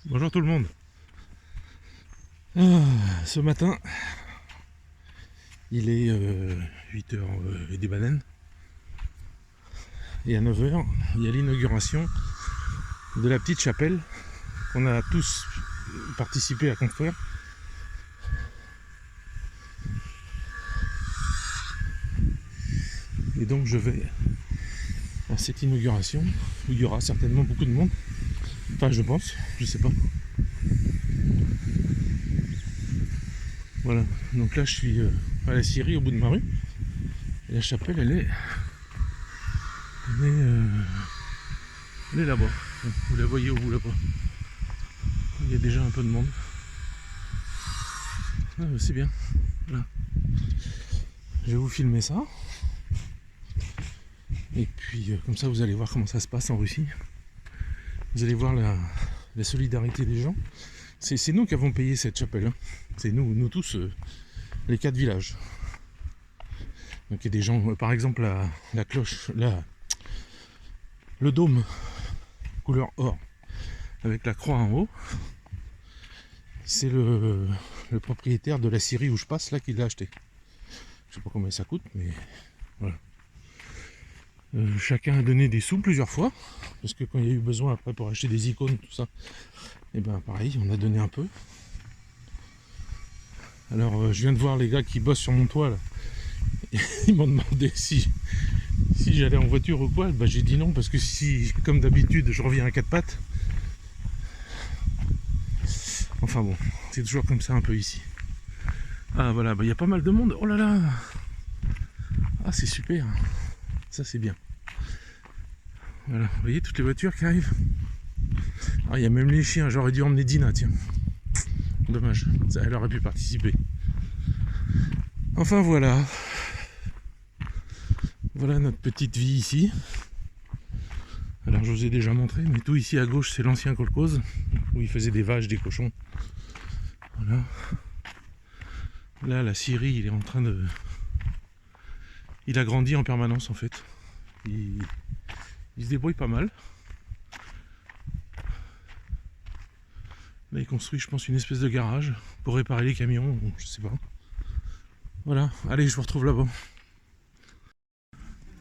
Bonjour tout le monde. Ce matin, il est 8h et des bananes. Et à 9h, il y a l'inauguration de la petite chapelle qu'on a tous participé à construire. Et donc je vais à cette inauguration où il y aura certainement beaucoup de monde. Enfin je pense, je sais pas. Voilà, donc là je suis à la scierie au bout de ma rue. Et la chapelle elle est là-bas. Vous la voyez au bout là-bas. Il y a déjà un peu de monde. Ah, c'est bien. Voilà. Je vais vous filmer ça. Et puis comme ça vous allez voir comment ça se passe en Russie. Vous allez voir la solidarité des gens. C'est nous qui avons payé cette chapelle. Hein. C'est nous tous, les 4 villages. Donc il y a des gens, par exemple la cloche, le dôme couleur or avec la croix en haut. C'est le propriétaire de la scierie où je passe là qui l'a acheté. Je sais pas combien ça coûte, mais voilà. Chacun a donné des sous plusieurs fois, parce que quand il y a eu besoin après pour acheter des icônes, tout ça, et ben pareil, on a donné un peu. Alors je viens de voir les gars qui bossent sur mon toit là. Ils m'ont demandé si j'allais en voiture ou quoi. Bah, j'ai dit non parce que si, comme d'habitude, je reviens à 4 pattes. Enfin bon, c'est toujours comme ça un peu ici. Ah voilà, il y a pas mal de monde. Oh là là. Ah c'est super. Ça c'est bien. Voilà, vous voyez toutes les voitures qui arrivent. Ah il y a même les chiens, j'aurais dû emmener Dina, tiens. Dommage, elle aurait pu participer. Enfin voilà. Voilà notre petite vie ici. Alors je vous ai déjà montré, mais tout ici à gauche c'est l'ancien kolkhoz, où ils faisaient des vaches, des cochons. Voilà. Là la scierie il est en train de... Il a grandi en permanence en fait. Il se débrouille pas mal. Là il construit je pense une espèce de garage pour réparer les camions, je sais pas. Voilà, allez je vous retrouve là-bas.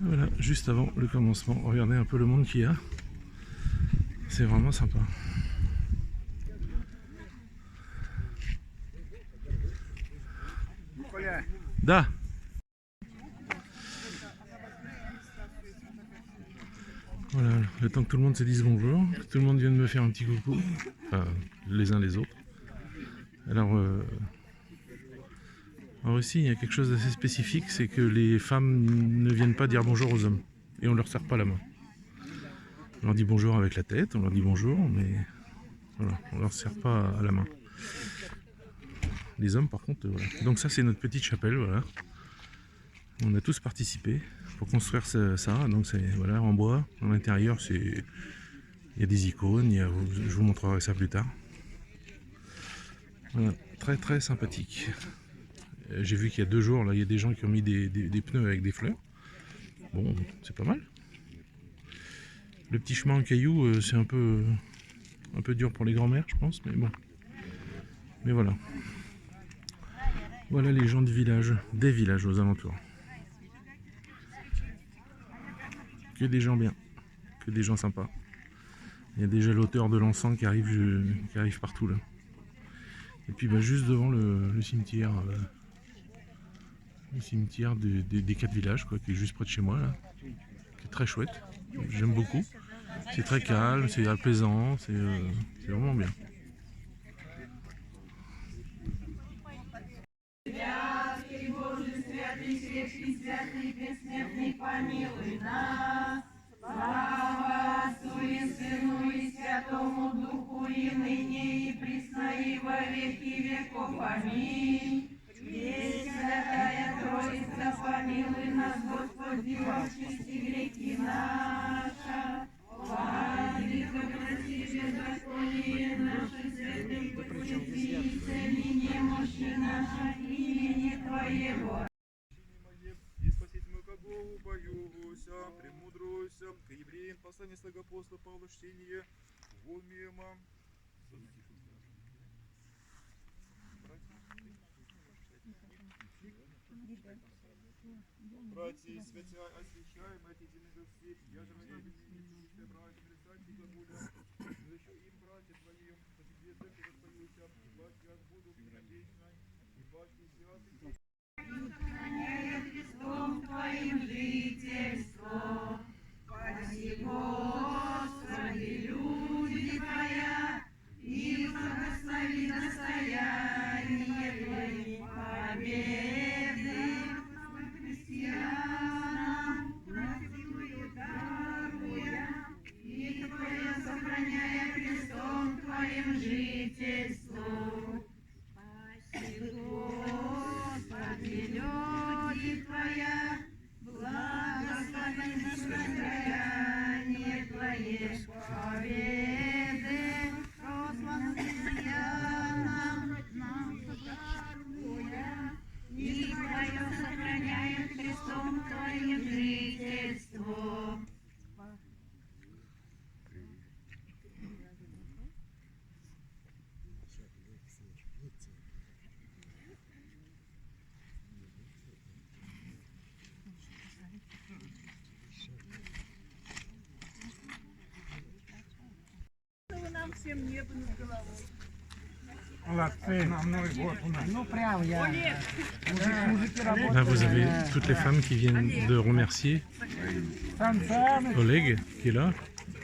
Voilà, juste avant le commencement, regardez un peu le monde qu'il y a. C'est vraiment sympa. Da. Voilà, le temps que tout le monde se dise bonjour, que tout le monde vienne me faire un petit coucou, enfin les uns les autres. Alors en Russie il y a quelque chose d'assez spécifique, c'est que les femmes ne viennent pas dire bonjour aux hommes et on leur serre pas la main. On leur dit bonjour avec la tête, on leur dit bonjour, mais voilà, on leur serre pas à la main. Les hommes par contre, voilà. Donc ça c'est notre petite chapelle, voilà. On a tous participé pour construire ça, donc c'est voilà, en bois. À l'intérieur c'est... Il y a des icônes, je vous montrerai ça plus tard. Voilà, très très sympathique. J'ai vu qu'il y a 2 jours, là, il y a des gens qui ont mis des pneus avec des fleurs. Bon, c'est pas mal. Le petit chemin en cailloux, c'est un peu dur pour les grands-mères, je pense, mais bon. Mais voilà. Voilà les gens du village, des villages aux alentours. Que des gens bien, que des gens sympas. Il y a déjà l'auteur de l'encens qui arrive partout là. Et puis bah, juste devant le cimetière des 4 villages, quoi, qui est juste près de chez moi là, qui est très chouette. J'aime beaucoup. C'est très calme, c'est apaisant, c'est vraiment bien. И спасите мы ко Богу боюся, премудруйся, к евреям послание слога апостола Павла чтение, вон мимо, Братья, святя, освящаем эти души, я же мы не братьям рисать и глаголя, еще им, братья твоим, по тебе церкви воспоюся, и бачки от буду беспечной, и бачки святых. Христом Твоим жительство, спаси, Господи, люди Твоя, и благослови достояние Твоей победы. Христианам, насилую даруя, и Твоя сохраняя Христом Твоим жительство. Спаси, Господи, люди Твоя, благослови достояние Твоей победы. Прослав христианам, нам даруя, и Твое сохраняя Христом Твоим жительство. Нам всем небо над головой. Là, vous avez toutes les femmes qui viennent de remercier Oleg, qui est là,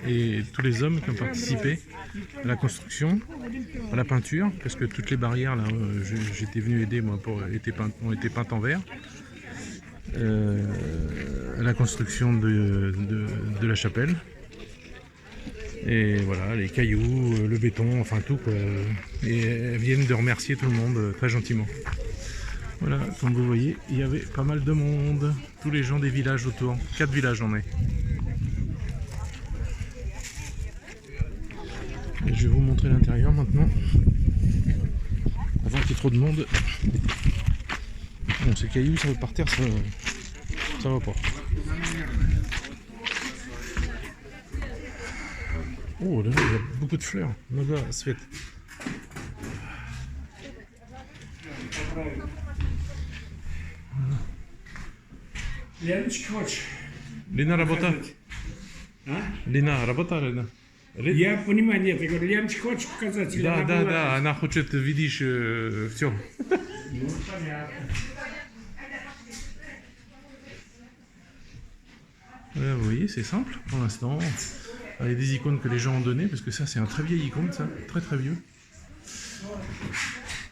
et tous les hommes qui ont participé à la construction, à la peinture, parce que toutes les barrières, là, j'étais venu aider, moi, ont été peintes en vert, à la construction de la chapelle. Et voilà, les cailloux, le béton, enfin tout quoi. Et elles viennent de remercier tout le monde très gentiment. Voilà, comme vous voyez, il y avait pas mal de monde. Tous les gens des villages autour. 4 villages on est. Et je vais vous montrer l'intérieur maintenant. Avant qu'il y ait trop de monde. Bon, ces cailloux, ça va par terre, ça va pas. Oh là là, il y a beaucoup de fleurs. Много свет. Леночка, хочешь? Лена работает. А? Лена работает. Я понимаю, нет, я говорю, Леночка, хочешь показать? Или Да, она да, была- да, она хочет, видишь, все. Ну, понятно. Vous voyez, c'est simple pour l'instant. Il y a des icônes que les gens ont données, parce que ça, c'est un très vieil icône, ça, très très vieux.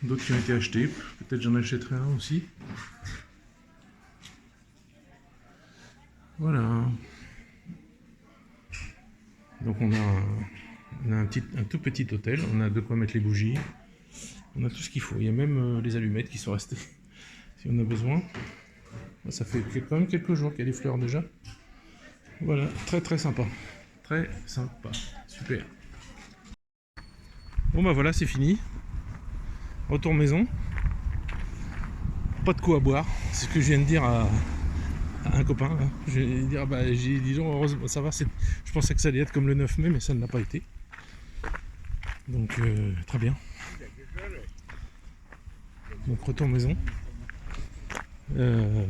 D'autres qui ont été achetés, peut-être j'en achèterai un aussi. Voilà. Donc on a un tout petit hôtel, on a de quoi mettre les bougies, on a tout ce qu'il faut. Il y a même les allumettes qui sont restées, si on a besoin. Ça fait quand même quelques jours qu'il y a des fleurs déjà. Voilà, très très sympa. Très sympa, super. Bon bah voilà, c'est fini. Retour maison. Pas de quoi à boire, c'est ce que je viens de dire à un copain. Là. Je vais dire, bah, j'ai dit, heureusement, ça va, je pensais que ça allait être comme le 9 mai, mais ça ne l'a pas été. Donc très bien. Donc retour maison. Je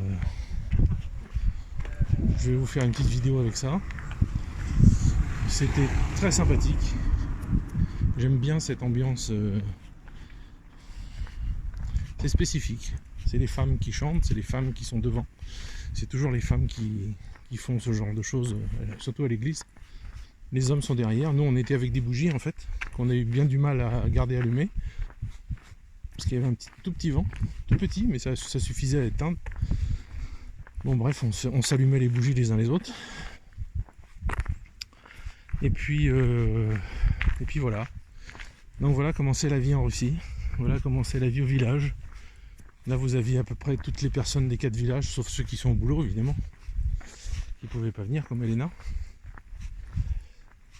vais vous faire une petite vidéo avec ça. C'était très sympathique. J'aime bien cette ambiance. C'est spécifique. C'est les femmes qui chantent, c'est les femmes qui sont devant. C'est toujours les femmes qui font ce genre de choses, surtout à l'église. Les hommes sont derrière. Nous, on était avec des bougies en fait, qu'on a eu bien du mal à garder allumées. Parce qu'il y avait un tout petit vent, tout petit, mais ça suffisait à éteindre. Bon bref, on s'allumait les bougies les uns les autres. Et puis voilà. Donc voilà comment c'est la vie en Russie. Voilà comment c'est la vie au village. Là vous aviez à peu près toutes les personnes des 4 villages, sauf ceux qui sont au boulot évidemment, qui ne pouvaient pas venir comme Elena.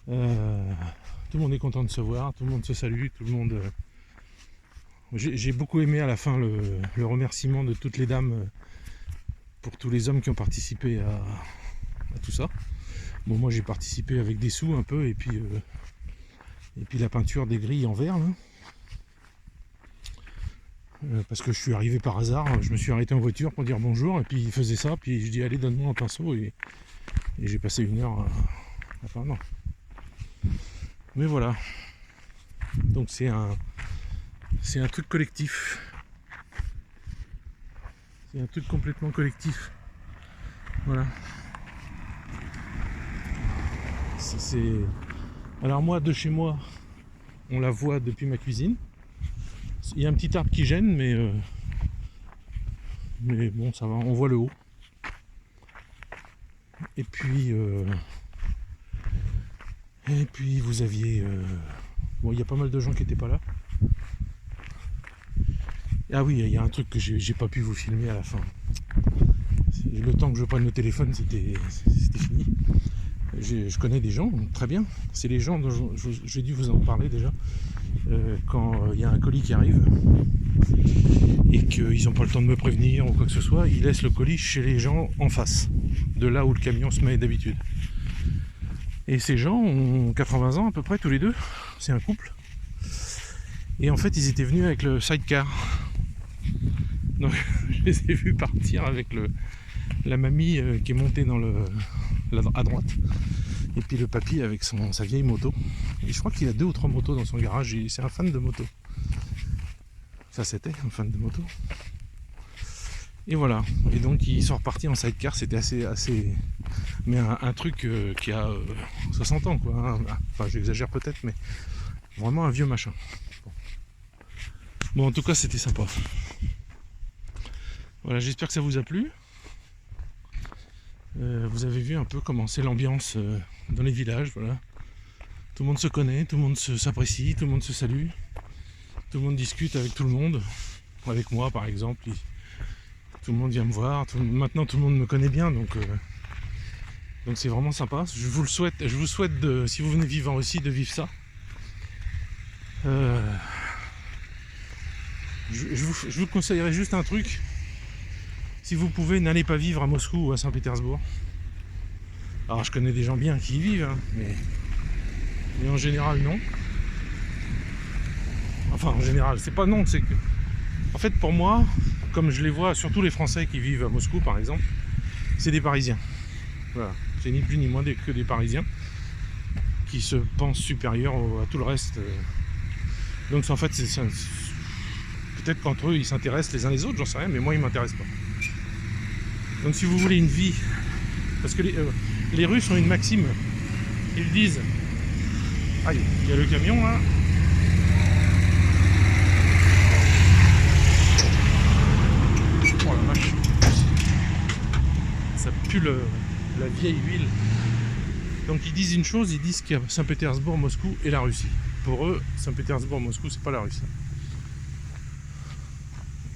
Tout le monde est content de se voir, tout le monde se salue, tout le monde... J'ai beaucoup aimé à la fin le remerciement de toutes les dames pour tous les hommes qui ont participé à tout ça. Bon, moi j'ai participé avec des sous un peu et puis Et puis la peinture des grilles en verre, là. Parce que je suis arrivé par hasard, je me suis arrêté en voiture pour dire bonjour, et puis il faisait ça, puis je dis allez donne-moi un pinceau, et j'ai passé 1 heure à peindre. Mais voilà. Donc c'est un truc collectif. C'est un truc complètement collectif. Voilà. Alors moi, de chez moi, on la voit depuis ma cuisine. Il y a un petit arbre qui gêne, mais bon, ça va, on voit le haut. Et puis vous aviez... bon, il y a pas mal de gens qui n'étaient pas là. Ah oui, il y a un truc que j'ai pas pu vous filmer à la fin. Le temps que je prenne le téléphone, c'était fini. Je connais des gens, très bien. C'est les gens dont j'ai dû vous en parler déjà. Quand il y a un colis qui arrive et qu'ils n'ont pas le temps de me prévenir ou quoi que ce soit, ils laissent le colis chez les gens en face, de là où le camion se met d'habitude. Et ces gens ont 80 ans à peu près tous les deux, c'est un couple. Et en fait ils étaient venus avec le sidecar. Donc je les ai vus partir avec la mamie qui est montée à droite. Et puis le papy avec sa vieille moto. Et je crois qu'il a 2 ou 3 motos dans son garage. C'est un fan de moto. Ça c'était un fan de moto. Et voilà. Et donc ils sont repartis en sidecar. C'était assez... Mais un truc qui a 60 ans quoi. Hein. Enfin j'exagère peut-être, mais vraiment un vieux machin. Bon en tout cas c'était sympa. Voilà, j'espère que ça vous a plu. Vous avez vu un peu comment c'est l'ambiance dans les villages, voilà. Tout le monde se connaît, tout le monde s'apprécie, tout le monde se salue, tout le monde discute avec tout le monde. Avec moi par exemple, tout le monde vient me voir, maintenant tout le monde me connaît bien, donc c'est vraiment sympa. Je vous souhaite si vous venez vivre en Russie, de vivre ça. Je vous conseillerais juste un truc. Si vous pouvez, n'allez pas vivre à Moscou ou à Saint-Pétersbourg. Alors je connais des gens bien qui y vivent, hein, mais en général non. Enfin en général, c'est pas non, c'est que... En fait pour moi, comme je les vois, surtout les Français qui vivent à Moscou par exemple, c'est des Parisiens. Voilà, c'est ni plus ni moins que des Parisiens qui se pensent supérieurs à tout le reste. Donc en fait, peut-être qu'entre eux ils s'intéressent les uns les autres, j'en sais rien, mais moi ils m'intéressent pas. Donc si vous voulez une vie, parce que les Russes ont une maxime, ils disent, aïe, il y a le camion là, oh la vache, ça pue la vieille huile. Donc ils disent une chose, ils disent qu'il y a Saint-Pétersbourg, Moscou et la Russie. Pour eux, Saint-Pétersbourg, Moscou, c'est pas la Russie.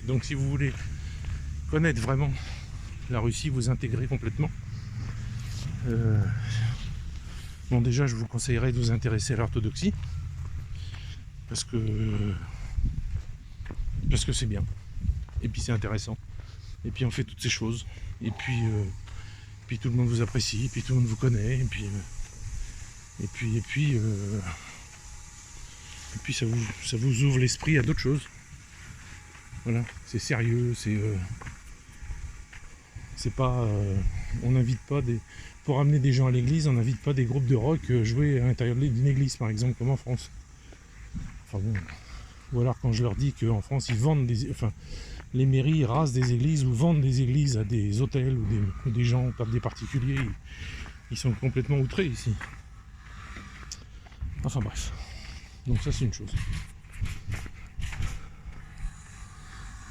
Donc si vous voulez connaître vraiment la Russie, vous intégrer complètement, bon déjà je vous conseillerais de vous intéresser à l'orthodoxie parce que c'est bien et puis c'est intéressant et puis on fait toutes ces choses et puis tout le monde vous apprécie et puis tout le monde vous connaît et puis ça vous ouvre l'esprit à d'autres choses. Voilà, c'est sérieux, c'est pas, on n'invite pas pour amener des gens à l'église, on n'invite pas des groupes de rock jouer à l'intérieur d'une église par exemple, comme en France. Enfin bon, ou alors quand je leur dis qu'en France ils vendent les mairies rasent des églises ou vendent des églises à des hôtels ou des gens, des particuliers, ils sont complètement outrés ici. Enfin bref, donc ça c'est une chose.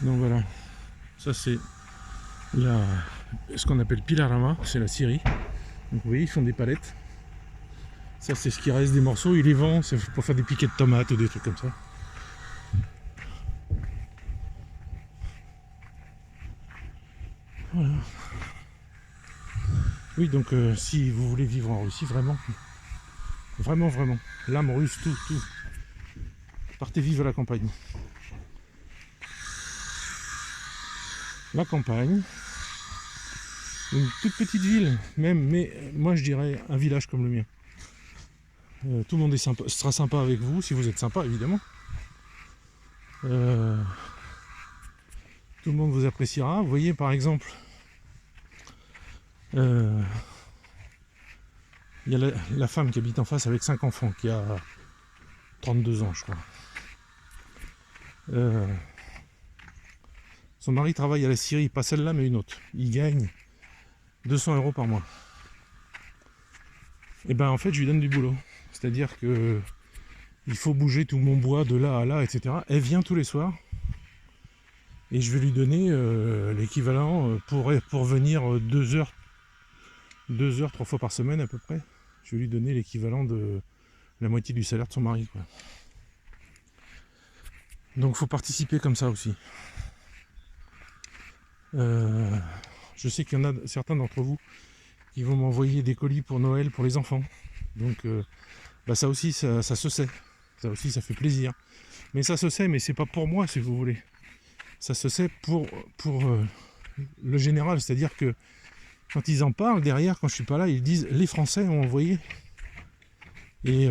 Donc voilà, ça c'est ce qu'on appelle Pilarama, c'est la Syrie. Donc vous voyez, ils font des palettes. Ça c'est ce qui reste des morceaux, ils les vendent, c'est pour faire des piquets de tomates ou des trucs comme ça. Voilà. Oui, donc si vous voulez vivre en Russie, vraiment, l'âme russe, tout, partez vivre à la campagne. La campagne, une toute petite ville, même, mais moi je dirais un village comme le mien. Tout le monde sera sympa avec vous, si vous êtes sympa évidemment. Tout le monde vous appréciera. Vous voyez par exemple, il y a la femme qui habite en face avec 5 enfants, qui a 32 ans je crois. Son mari travaille à la Syrie, pas celle-là mais une autre. Il gagne 200 € par mois. Et ben en fait je lui donne du boulot. C'est-à-dire que il faut bouger tout mon bois de là à là, etc. Elle vient tous les soirs. Et je vais lui donner l'équivalent pour venir 2 heures, 3 fois par semaine à peu près. Je vais lui donner l'équivalent de la moitié du salaire de son mari, quoi. Donc faut participer comme ça aussi. Je sais qu'il y en a certains d'entre vous qui vont m'envoyer des colis pour Noël pour les enfants. Donc ça aussi ça se sait. Ça aussi ça fait plaisir. Mais ça se sait, mais c'est pas pour moi si vous voulez. Ça se sait pour le général, c'est-à-dire que quand ils en parlent derrière, quand je suis pas là, ils disent les Français ont envoyé. Et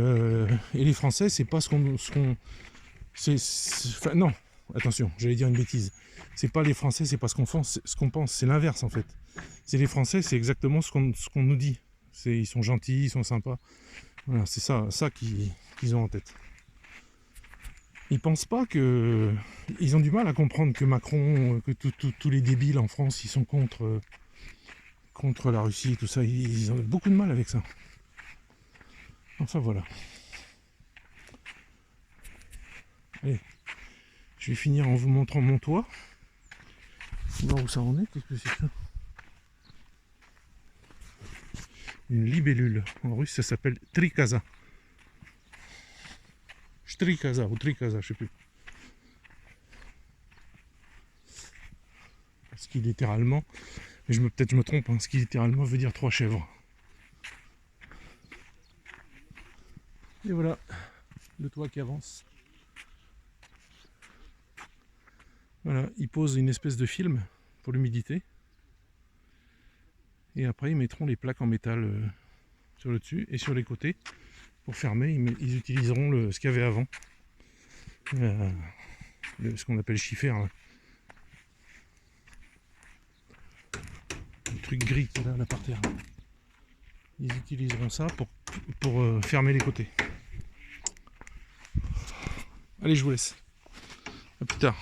les Français, c'est pas enfin, non, attention, j'allais dire une bêtise. C'est pas les Français, c'est pas ce qu'on pense, c'est l'inverse en fait. C'est les Français, c'est exactement ce qu'on nous dit. Ils sont gentils, ils sont sympas. Voilà, c'est ça qu'ils ont en tête. Ils pensent pas que... Ils ont du mal à comprendre que Macron, que tous les débiles en France, ils sont contre la Russie et tout ça. Ils ont beaucoup de mal avec ça. Enfin voilà. Allez, je vais finir en vous montrant mon toit. Voir où ça en est, qu'est-ce que c'est que ça? Une libellule. En russe, ça s'appelle trikaza. Strikaza ou trikaza, je sais plus. Ce qui littéralement, mais peut-être je me trompe, hein, ce qui littéralement veut dire 3 chèvres. Et voilà, le toit qui avance. Voilà, ils posent une espèce de film pour l'humidité. Et après, ils mettront les plaques en métal sur le dessus et sur les côtés. Pour fermer, ils utiliseront ce qu'il y avait avant. Ce qu'on appelle schiffer. Là. Le truc gris qui est là par terre. Ils utiliseront ça pour fermer les côtés. Allez, je vous laisse. À plus tard.